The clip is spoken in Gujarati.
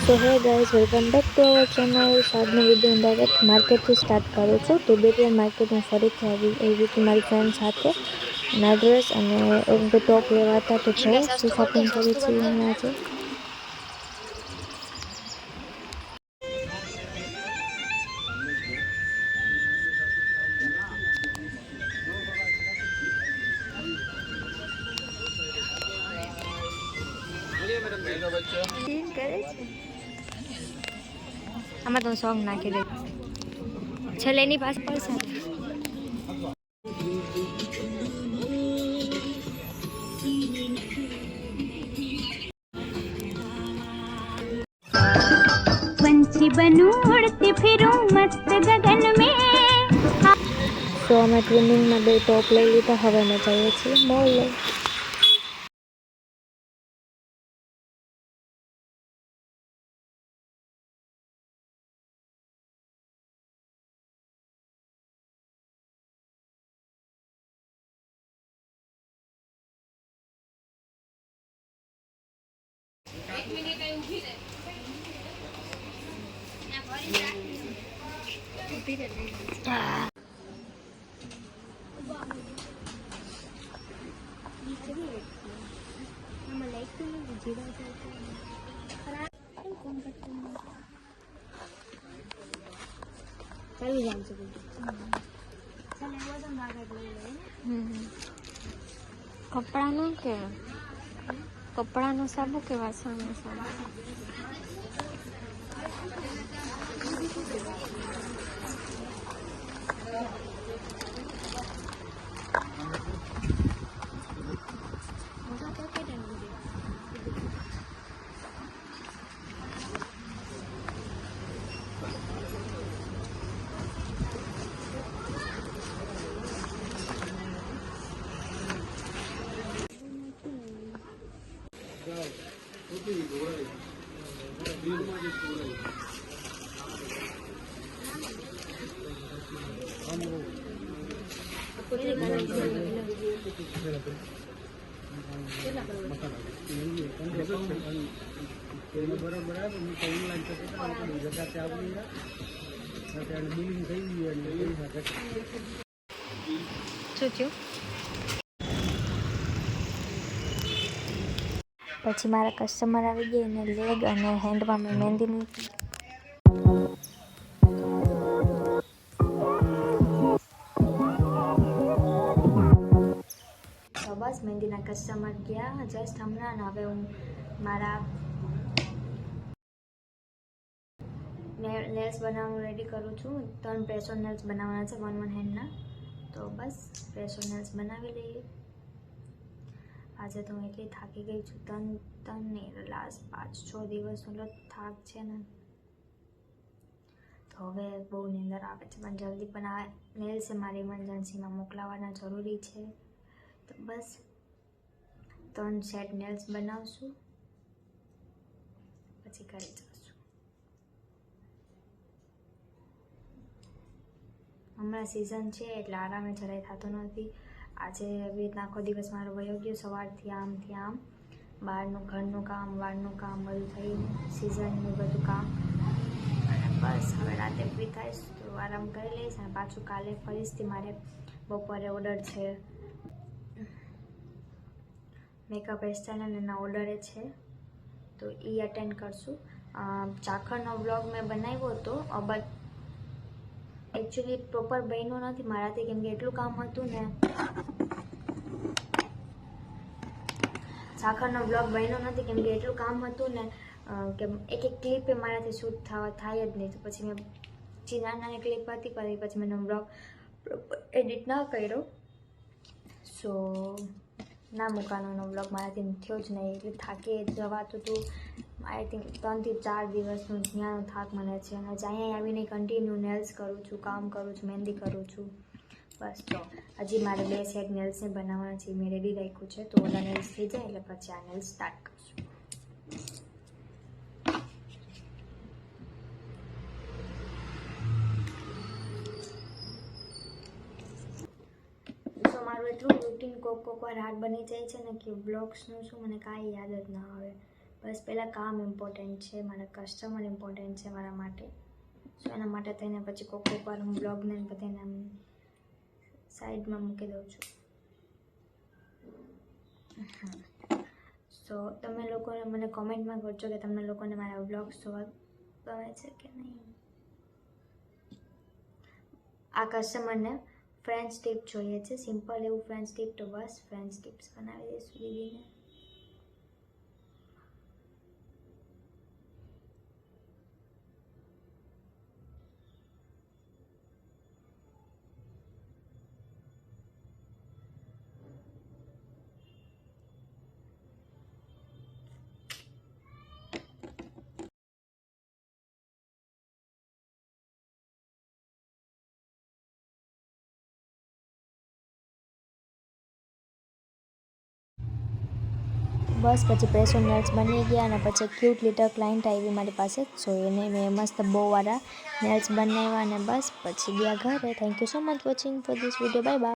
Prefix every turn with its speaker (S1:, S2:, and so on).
S1: So hi guys, welcome back to our channel. આજનો વિડીયો ડાયરેક્ટ માર્કેટથી સ્ટાર્ટ કરું છું। તો બેરિયર માર્કેટ હું ફરીથી આવી હતી મારી ફ્રેન્ડ સાથે અને ડ્રેસ અને એક બે ટોપ લેવા હતા। તો જો શું શોપિંગ કરી છે અમે આજે। આમાં તો સોંગ નાખી દે છેલ્લે એની પાસે પડશે।
S2: पंछी बनूं उड़ती फिरूं मस्त गगन में।
S1: सो અમે ટ્વિનિંગમાં બે ટોપ લઈ લીધા। હવે અમે જઈએ છીએ મોલ। કપડાનું કે કપડાનું સાબુ કે વાસણનું સાબુ? પછી મારા કસ્ટમર આવી ગયા અને લેગ અને હેન્ડમાં મેં મહેંદી મૂકી। તો બસ મહેંદીના કસ્ટમર ગયા જસ્ટ હમણાં। હવે હું મારા નેલ્સ બનાવવાનું રેડી કરું છું। 3 પ્રેસ ઓન નેલ્સ બનાવવાના છે 1 હેન્ડના। તો બસ પ્રેસ ઓન નેલ્સ બનાવી લઈએ। આજે તો હું એટલી થાકી ગઈ છું। ત્રણ લાસ્ટ 5-6 દિવસનો થાક છે ને, તો હવે બહુ નીંદર આવે છે। પણ જલ્દી પણ આ નેલ્સ મારી ઇમરજન્સીમાં મોકલાવવાના જરૂરી છે। તો બસ 3 સેટ નેલ્સ બનાવશું પછી ઘરે જશું। હમણાં સિઝન છે એટલે આરામે જરાય થતો નથી। આજે એવી રીતના આખો દિવસ મારો વયો ગયો। સવારથી આમથી આમ બહારનું ઘરનું કામ વાળનું કામ બધું થઈને સિઝનનું બધું કામ, અને બસ હવે રાતે ફ્રી થઈશ તો આરામ કરી લઈશ। અને પાછું કાલે ફરીથી મારે બપોરે ઓર્ડર છે મેકઅપ હેરસ્ટાઈલ એના ઓર્ડરે છે, તો એ અટેન્ડ કરશું। ચાખરનો વ્લોગ મેં બનાવ્યો હતો બટ એકચ્યુઅલી પ્રોપર બન્યો નથી મારાથી, કેમ કે એટલું કામ હતું ને। ચાખરનો વ્લોગ બન્યો નથી કેમ કે એટલું કામ હતું ને કે એક ક્લિપ મારાથી શૂટ થાય જ નહીં। તો પછી મેં નાની ક્લિપ હતી કરી, પછી મેં વ્લોગ એડિટ ના કર્યો। સો ના મૂકવાનો વ્લોગ મારાથી થયો જ નહીં। એટલે થાકી જવાતું હતું। આઈ થિંક 3 થી 4 દિવસનું જ્ઞાન થાક મને છે। અને અહીંયા આવીને કન્ટિન્યુ નેલ્સ કરું છું, કામ કરું છું, મહેંદી કરું છું। બસ તો હજી મારે 2 સેટ નેલ્સને બનાવવાના છે, મેં રેડી રાખ્યું છે। તો ઓલા નેલ્સ થઈ જાય એટલે પછી આ નેલ્સ સ્ટાર્ટ કરશું। સો મારું એટલું રૂટીન કોક વાર હાથ બની જાય છે ને કે વ્લોગ્સનું શું મને કાંઈ યાદ જ ના આવે। બસ પહેલાં કામ ઇમ્પોર્ટન્ટ છે, મારા કસ્ટમર ઇમ્પોર્ટન્ટ છે મારા માટે. સો એના માટે થઈને પછી કોઈક વાર હું બ્લોગને બધાને આમ સાઈડમાં મૂકી દઉં છું. સો તમે લોકોને મને કોમેન્ટમાં કરજો કે તમને લોકોને મારા વ્લોગ્સ જોવા ગમે છે કે નહીં. આ કસ્ટમરને ફ્રેન્ચ ટીપ જોઈએ છે, સિમ્પલ એવું ફ્રેન્ચ ટીપ, તો બસ ફ્રેન્ચ ટીપ્સ બનાવી દઈશું દીદીને. બસ પછી પ્રેસો નેલ્સ બની ગયા અને પછી ક્યુટ લિટલ ક્લાયન્ટ આવી મારી પાસે. સો એને મેં મસ્ત બોવાળા નેલ્સ બનાવ્યા અને બસ પછી ગયા ઘરે. Thank you so much watching for this video. Bye bye.